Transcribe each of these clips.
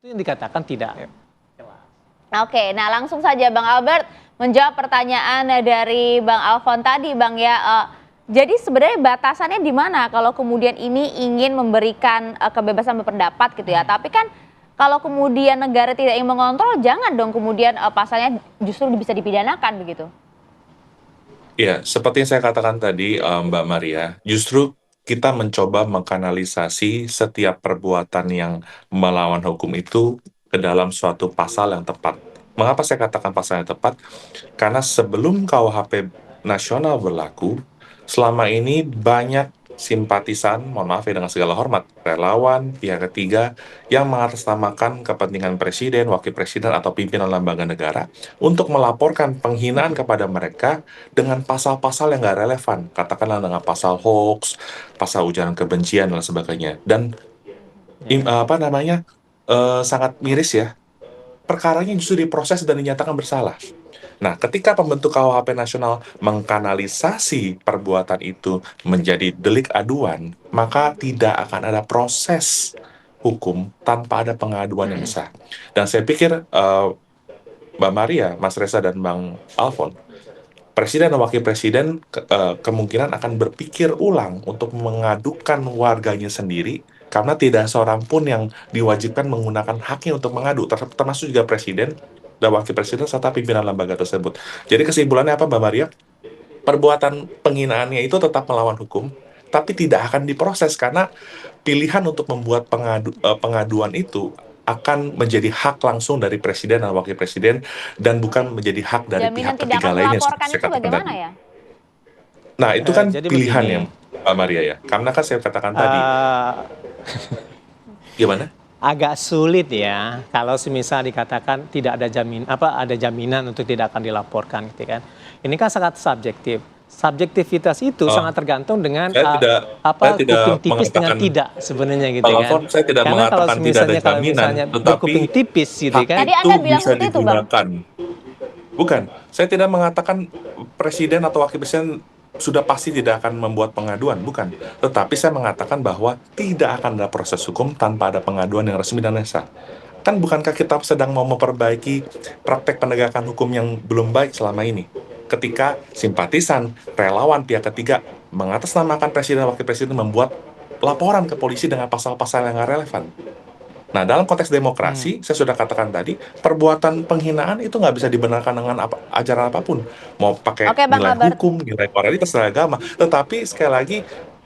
Itu yang dikatakan tidak. Oke, nah langsung saja Bang Albert menjawab pertanyaan dari Bang Alfon tadi, Bang ya. Jadi sebenarnya batasannya di mana kalau kemudian ini ingin memberikan kebebasan berpendapat gitu ya. Tapi kan kalau kemudian negara tidak ingin mengontrol, jangan dong kemudian pasalnya justru bisa dipidanakan begitu. Ya, seperti yang saya katakan tadi, Mbak Maria, justru kita mencoba mengkanalisasi setiap perbuatan yang melawan hukum itu ke dalam suatu pasal yang tepat. Mengapa saya katakan pasal yang tepat? Karena sebelum KUHP nasional berlaku, selama ini banyak simpatisan, mohon maaf ya dengan segala hormat, relawan, pihak ketiga yang mengatasnamakan kepentingan presiden, wakil presiden, atau pimpinan lembaga negara untuk melaporkan penghinaan kepada mereka dengan pasal-pasal yang nggak relevan. Katakanlah dengan pasal hoax, pasal ujaran kebencian, dan sebagainya. Dan sangat miris ya, perkaranya justru diproses dan dinyatakan bersalah. Nah, ketika pembentuk KUHP nasional mengkanalisasi perbuatan itu menjadi delik aduan, maka tidak akan ada proses hukum tanpa ada pengaduan yang sah. Dan saya pikir Mbak Maria, Mas Reza, dan Bang Alfon, Presiden dan Wakil Presiden kemungkinan akan berpikir ulang untuk mengadukan warganya sendiri, karena tidak seorang pun yang diwajibkan menggunakan haknya untuk mengadu, termasuk juga Presiden dan Wakil Presiden serta pimpinan lembaga tersebut. Jadi kesimpulannya apa, Mbak Maria? Perbuatan penghinaannya itu tetap melawan hukum, tapi tidak akan diproses karena pilihan untuk membuat pengaduan itu akan menjadi hak langsung dari Presiden dan Wakil Presiden dan bukan menjadi hak dari Jaminan pihak tidak ketiga akan lainnya. melaporkan itu bagaimana ya? Nah, itu kan Jadi pilihan begini. ya, Mbak Maria ya. Karena kan saya katakan tadi, gimana? Agak sulit ya kalau semisal dikatakan tidak ada ada jaminan untuk tidak akan dilaporkan gitu kan. Ini kan sangat subjektif. Subjektivitas itu sangat tergantung dengan saya tidak kuping tipis dengan mengatakan- tidak sebenarnya gitu Kalau kan. Fon, saya tidak Karena mengatakan kalau tidak ada misalnya jaminan, tetapi berkuping tipis gitu hak kan. Tadi itu Anda bilang bisa seperti itu, Bang. digunakan. Bukan, saya tidak mengatakan Presiden atau Wakil Presiden sudah pasti tidak akan membuat pengaduan, bukan. Tetapi saya mengatakan bahwa tidak akan ada proses hukum tanpa ada pengaduan yang resmi dan sah. Kan bukankah kita sedang mau memperbaiki praktek penegakan hukum yang belum baik selama ini? Ketika simpatisan, relawan, pihak ketiga mengatasnamakan Presiden dan Wakil Presiden membuat laporan ke polisi dengan pasal-pasal yang nggak relevan. Nah, dalam konteks demokrasi, saya sudah katakan tadi, perbuatan penghinaan itu nggak bisa dibenarkan dengan ajaran apapun. Mau pakai Oke, Bang nilai Albert. hukum, nilai moralitas, nilai agama. Tetapi, sekali lagi,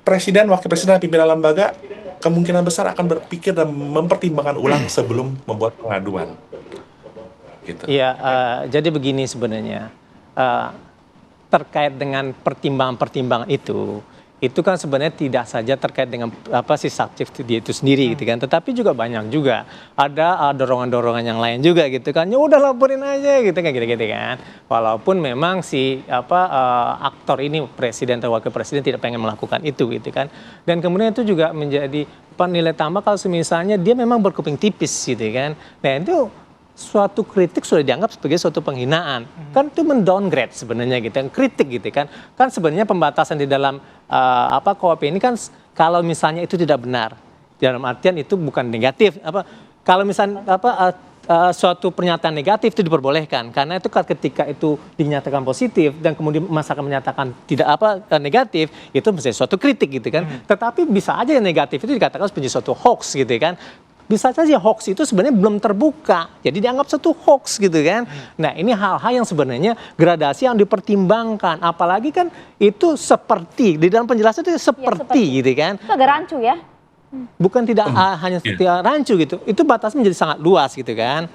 Presiden, Wakil Presiden, dan pimpinan lembaga kemungkinan besar akan berpikir dan mempertimbangkan ulang sebelum membuat pengaduan. Gitu. Iya, jadi begini sebenarnya. Terkait dengan pertimbangan-pertimbangan itu kan sebenarnya tidak saja terkait dengan si subjektif dia itu sendiri gitu kan, tetapi juga banyak juga ada dorongan-dorongan yang lain juga gitu kan. Ya udah laporin aja gitu kan, gitu kan. Walaupun memang si aktor ini presiden atau wakil presiden tidak pengen melakukan itu gitu kan. Dan kemudian itu juga menjadi nilai tambah kalau misalnya dia memang berkuping tipis gitu kan. Nah, itu suatu kritik sudah dianggap sebagai suatu penghinaan. Kan itu mendowngrade sebenarnya gitu, kritik gitu kan. Kan sebenarnya pembatasan di dalam KUHP ini kan kalau misalnya itu tidak benar. Dalam artian itu bukan negatif. Kalau misalnya suatu pernyataan negatif itu diperbolehkan karena itu ketika itu dinyatakan positif dan kemudian masyarakat menyatakan tidak negatif, itu menjadi suatu kritik gitu kan. Tetapi bisa aja yang negatif itu dikatakan sebagai suatu hoax gitu kan. Bisa saja hoax itu sebenarnya belum terbuka, jadi dianggap satu hoax gitu kan. Nah, ini hal-hal yang sebenarnya gradasi yang dipertimbangkan, apalagi kan itu seperti di dalam penjelasan itu seperti gitu kan. Itu agak rancu ya. Bukan tidak hanya rancu gitu, itu batasnya menjadi sangat luas gitu kan.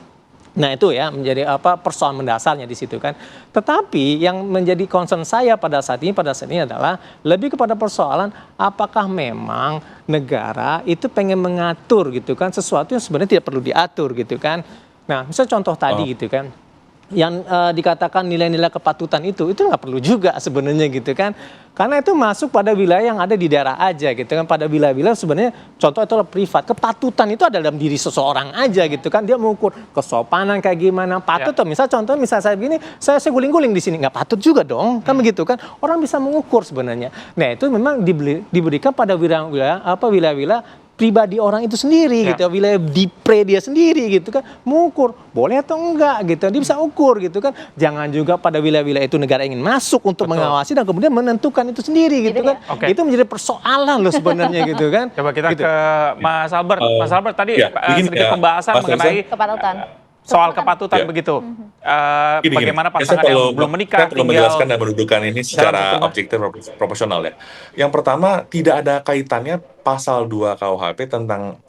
Nah, itu ya menjadi persoalan mendasarnya di situ kan. Tetapi yang menjadi concern saya pada saat ini adalah lebih kepada persoalan apakah memang negara itu pengen mengatur gitu kan sesuatu yang sebenarnya tidak perlu diatur gitu kan. Nah, misalnya contoh tadi gitu kan, yang dikatakan nilai-nilai kepatutan itu nggak perlu juga sebenarnya gitu kan. Karena itu masuk pada wilayah yang ada di daerah aja gitu kan. Pada wilayah-wilayah sebenarnya contoh itu adalah privat. Kepatutan itu ada dalam diri seseorang aja gitu kan. Dia mengukur kesopanan kayak gimana, patut tuh. Misalnya saya begini, saya guling-guling di sini, nggak patut juga dong, kan begitu kan. Orang bisa mengukur sebenarnya. Nah, itu memang diberikan pada wilayah-wilayah pribadi orang itu sendiri Ya. gitu, wilayah dipre dia sendiri gitu kan, mengukur boleh atau enggak gitu, dia bisa ukur gitu kan. Jangan juga pada wilayah-wilayah itu negara ingin masuk untuk Betul. mengawasi dan kemudian menentukan itu sendiri gitu Gitu kan. ya. Oke. Itu menjadi persoalan loh sebenarnya gitu kan. Coba kita Gitu. ke Mas Albert. Mas Albert tadi ya, begini sedikit ya, pembahasan Mas mengenai Kepatutan. soal kepatutan Ya. begitu. Gini, Bagaimana saya pasangan yang perlu- belum menikah saya perlu tinggal menjelaskan dan mendudukan ini secara satu rumah. objektif proporsional ya. Yang pertama, tidak ada kaitannya pasal 2 KUHP tentang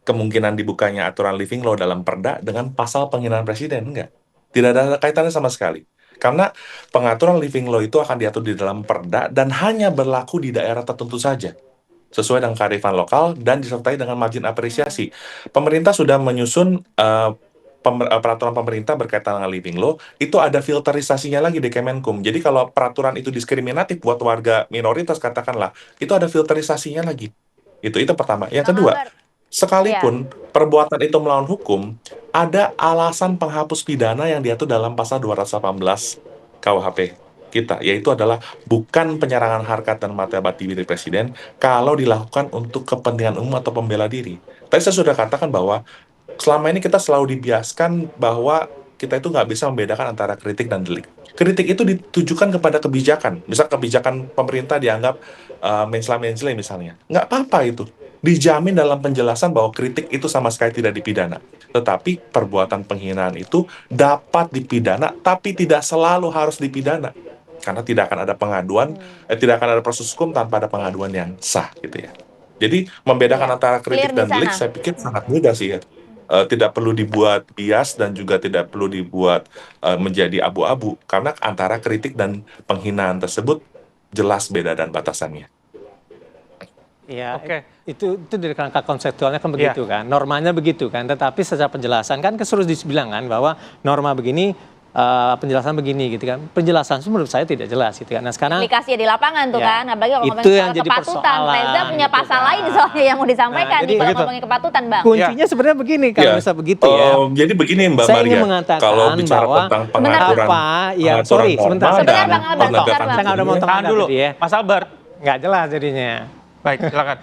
kemungkinan dibukanya aturan living law dalam perda dengan pasal penghinaan presiden, enggak. Tidak ada kaitannya sama sekali. Karena pengaturan living law itu akan diatur di dalam perda dan hanya berlaku di daerah tertentu saja, sesuai dengan kearifan lokal dan disertai dengan margin apresiasi. Pemerintah sudah menyusun peraturan pemerintah berkaitan dengan living law, itu ada filterisasinya lagi di Kemenkum. Jadi kalau peraturan itu diskriminatif buat warga minoritas katakanlah, itu ada filterisasinya lagi. Itu pertama. Yang Bang kedua, Albert, sekalipun perbuatan itu melawan hukum, ada alasan penghapus pidana yang diatur dalam pasal 218 KUHP kita, yaitu adalah bukan penyerangan harkat dan martabat diri presiden kalau dilakukan untuk kepentingan umum atau pembela diri. Tadi saya sudah katakan bahwa selama ini kita selalu dibiaskan bahwa kita itu nggak bisa membedakan antara kritik dan delik. Kritik itu ditujukan kepada kebijakan. Misal kebijakan pemerintah dianggap mencela-mencela misalnya. Nggak apa-apa itu. Dijamin dalam penjelasan bahwa kritik itu sama sekali tidak dipidana. Tetapi perbuatan penghinaan itu dapat dipidana, tapi tidak selalu harus dipidana. Karena tidak akan ada pengaduan, tidak akan ada proses hukum tanpa ada pengaduan yang sah gitu ya. Jadi membedakan Iya. antara kritik Clear di dan delik sana. saya pikir sangat mudah sih ya. Tidak perlu dibuat bias dan juga tidak perlu dibuat menjadi abu-abu karena antara kritik dan penghinaan tersebut jelas beda dan batasannya. Ya, Oke. itu dari kerangka konseptualnya kan begitu kan, normanya begitu kan. Tetapi secara penjelasan kan terus dibilang kan bahwa norma begini, penjelasan begini gitu kan. Penjelasan itu menurut saya tidak jelas gitu kan. Nah sekarang aplikasi di lapangan tuh Ya, kan, apalagi kalau itu ngomongin yang soal jadi kepatutan, persoalan, Reza punya gitu pasal kan. lain soalnya yang mau disampaikan Nah, nih jadi kalau begitu. ngomongin kepatutan, Bang. kuncinya sebenarnya begini kalau bisa begitu ya. Jadi begini Mbak Saya Maria, ingin mengatakan kalau bicara bahwa tentang Sebentar, pengaturan, apa ya, pengaturan sorry, norma sebentar. dan Sebentar, Bang Albert, penegakan sebentar, Bang. Saya nggak ada hukumnya, motong Tahan dulu, tadi ya. Mas Albert. Nggak jelas jadinya. Baik, silakan.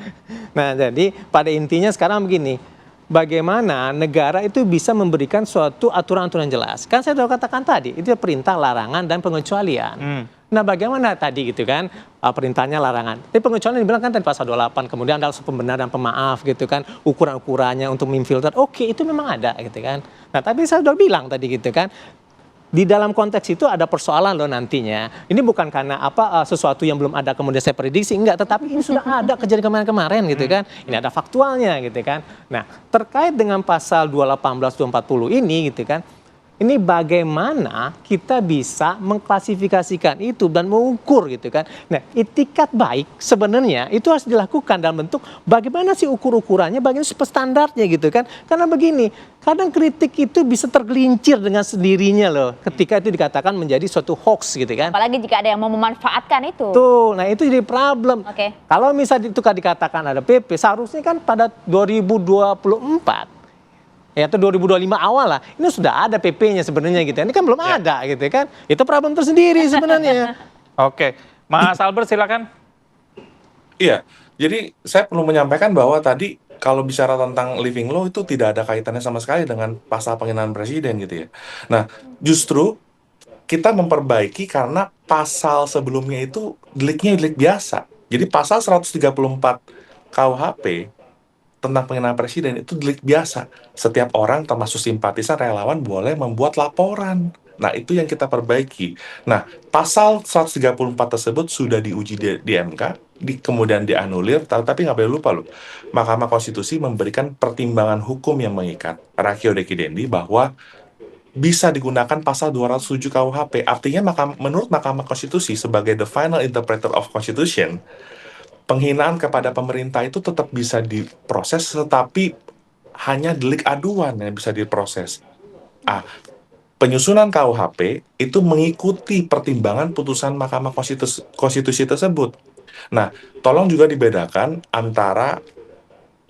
Nah, jadi pada intinya sekarang begini, bagaimana negara itu bisa memberikan suatu aturan-aturan jelas. Kan saya sudah katakan tadi, itu perintah, larangan, dan pengecualian. Nah, bagaimana tadi gitu kan, perintahnya larangan. Tapi pengecualian dibilang kan tadi pasal 28, kemudian ada pembenar dan pemaaf gitu kan, ukuran-ukurannya untuk memfilter, oke itu memang ada gitu kan. Nah, tapi saya sudah bilang tadi gitu kan, di dalam konteks itu ada persoalan loh nantinya. Ini bukan karena sesuatu yang belum ada kemudian saya prediksi, enggak, tetapi ini sudah ada kejadian kemarin-kemarin gitu kan. Ini ada faktualnya gitu kan. Nah, terkait dengan pasal 218 240 ini gitu kan. Ini bagaimana kita bisa mengklasifikasikan itu dan mengukur gitu kan. Nah, itikat baik sebenarnya itu harus dilakukan dalam bentuk bagaimana sih ukur-ukurannya, bagaimana standarnya gitu kan. Karena begini, kadang kritik itu bisa tergelincir dengan sendirinya loh ketika itu dikatakan menjadi suatu hoax gitu kan. Apalagi jika ada yang mau memanfaatkan itu. Tuh, nah itu jadi problem. Oke. Kalau misalnya itu kan dikatakan ada PP, seharusnya kan pada 2024 ya atau 2025 awal lah, ini sudah ada PP-nya sebenarnya gitu. Ini kan belum ada gitu kan. Itu problem tersendiri sebenarnya. Oke, Mas Albert silakan. Iya, jadi saya perlu menyampaikan bahwa tadi kalau bicara tentang living law itu tidak ada kaitannya sama sekali dengan pasal penghinaan presiden gitu ya. Nah, justru kita memperbaiki karena pasal sebelumnya itu deliknya delik biasa. Jadi pasal 134 KUHP tentang penghinaan presiden itu delik biasa. Setiap orang termasuk simpatisan relawan boleh membuat laporan. Nah, itu yang kita perbaiki. Nah, pasal 134 tersebut sudah diuji di MK, kemudian dianulir, tapi nggak boleh lupa loh, Mahkamah Konstitusi memberikan pertimbangan hukum yang mengikat, ratio decidendi, bahwa bisa digunakan pasal 207 KUHP. Artinya menurut Mahkamah Konstitusi sebagai the final interpreter of Constitution, penghinaan kepada pemerintah itu tetap bisa diproses, tetapi hanya delik aduan yang bisa diproses. Penyusunan KUHP itu mengikuti pertimbangan putusan Mahkamah Konstitusi tersebut. Nah, tolong juga dibedakan antara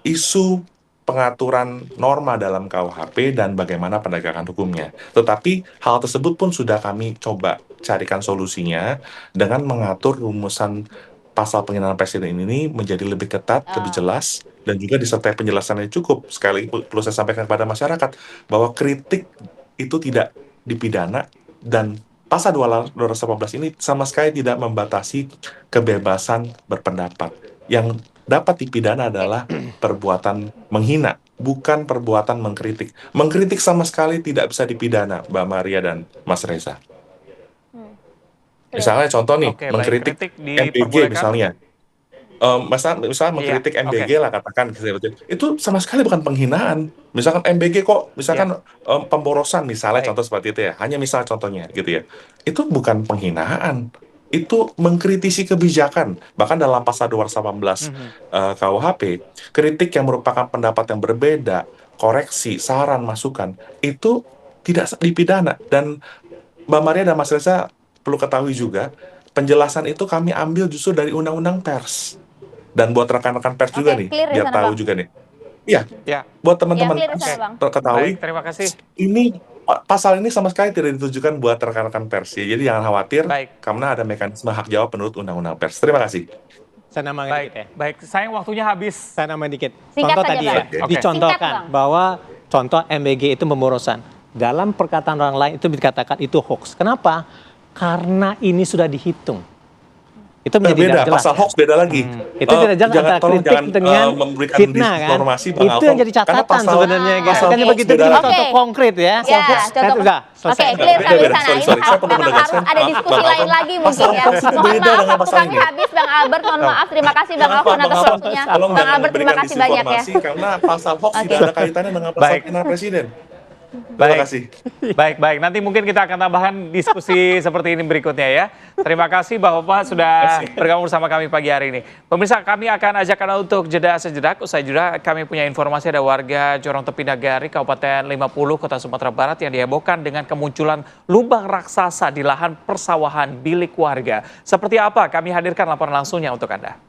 isu pengaturan norma dalam KUHP dan bagaimana penegakan hukumnya. Tetapi hal tersebut pun sudah kami coba carikan solusinya dengan mengatur rumusan pasal penghinaan presiden ini menjadi lebih ketat, lebih jelas, dan juga disertai penjelasan yang cukup. Sekali lagi perlu saya sampaikan kepada masyarakat bahwa kritik itu tidak dipidana dan pasal 218 ini sama sekali tidak membatasi kebebasan berpendapat. Yang dapat dipidana adalah perbuatan menghina, bukan perbuatan mengkritik. Mengkritik sama sekali tidak bisa dipidana, Mbak Maria dan Mas Reza. Misalnya contoh nih, Oke, baik. mengkritik Kritik MBG diperbolehkan. misalnya. Misalnya Iya, mengkritik oke. MBG lah katakan, itu sama sekali bukan penghinaan. Misalkan MBG kok, misalkan pemborosan misalnya Baik. contoh seperti itu ya, hanya misal contohnya gitu ya. Itu bukan penghinaan, itu mengkritisi kebijakan. Bahkan dalam pasal 218 KUHP, kritik yang merupakan pendapat yang berbeda, koreksi, saran, masukan, itu tidak dipidana. Dan Mbak Maria dan Mas Reza perlu ketahui juga, penjelasan itu kami ambil justru dari Undang-Undang Pers. Dan buat rekan-rekan pers juga Oke, nih, clear di biar sana, tahu Bang. juga nih. Iya, Ya, buat teman-teman clear di pers sana, Bang. ketahui, baik. Terima kasih. ini pasal ini sama sekali tidak ditujukan buat rekan-rekan pers. Ya. Jadi jangan khawatir, Baik. karena ada mekanisme hak jawab menurut Undang-Undang Pers. Terima kasih. Saya nambahkan Baik, dikit ya. baik. Sayang waktunya habis. Saya nambah dikit. Singkat Contoh saja, tadi Bang. ya, Oke. dicontohkan Singkat, Bang. bahwa contoh MBG itu pemborosan. Dalam perkataan orang lain itu dikatakan itu hoax. Kenapa? Karena ini sudah dihitung. Itu menjadi Beda, tidak jelas. pasal hoax beda lagi. Itu tidak jelas antara tolong kritik jangan dengan memberikan fitnah kan. disinformasi, Bang Itu Alfon. yang jadi Karena catatan pasal- sebenarnya. pasal Makanya hoax begitu beda itu lagi. contoh Oke. konkret ya. Ya, contoh. Sudah selesai. Oke, clear sampai Beda, sana. sorry, Ini saya perlu memang harus menegaskan. ada diskusi Bang lain Alfon, lagi mungkin pasal ya. hoax itu Mohon beda maaf, dengan waktu pasal kami ini. habis Bang Albert. Mohon maaf. Terima kasih Bang Maaf, Alfon Bang atas Alfon, waktunya. tolong Bang jangan Albert, terima memberikan kasih banyak ya. disinformasi, karena pasal hoax Oke. tidak ada kaitannya dengan pasal Baik. penghinaan presiden. Terima Baik. kasih. Baik, baik. Nanti mungkin kita akan tambahkan diskusi seperti ini berikutnya ya. Terima kasih Bapak sudah bergabung bersama kami pagi hari ini. Pemirsa, kami akan ajak Anda untuk jeda sejenak. Usai jeda, kami punya informasi ada warga Jorong Tepi Nagari, Kabupaten 50, Kota Sumatera Barat yang dihebohkan dengan kemunculan lubang raksasa di lahan persawahan milik warga. Seperti apa? Kami hadirkan laporan langsungnya untuk Anda.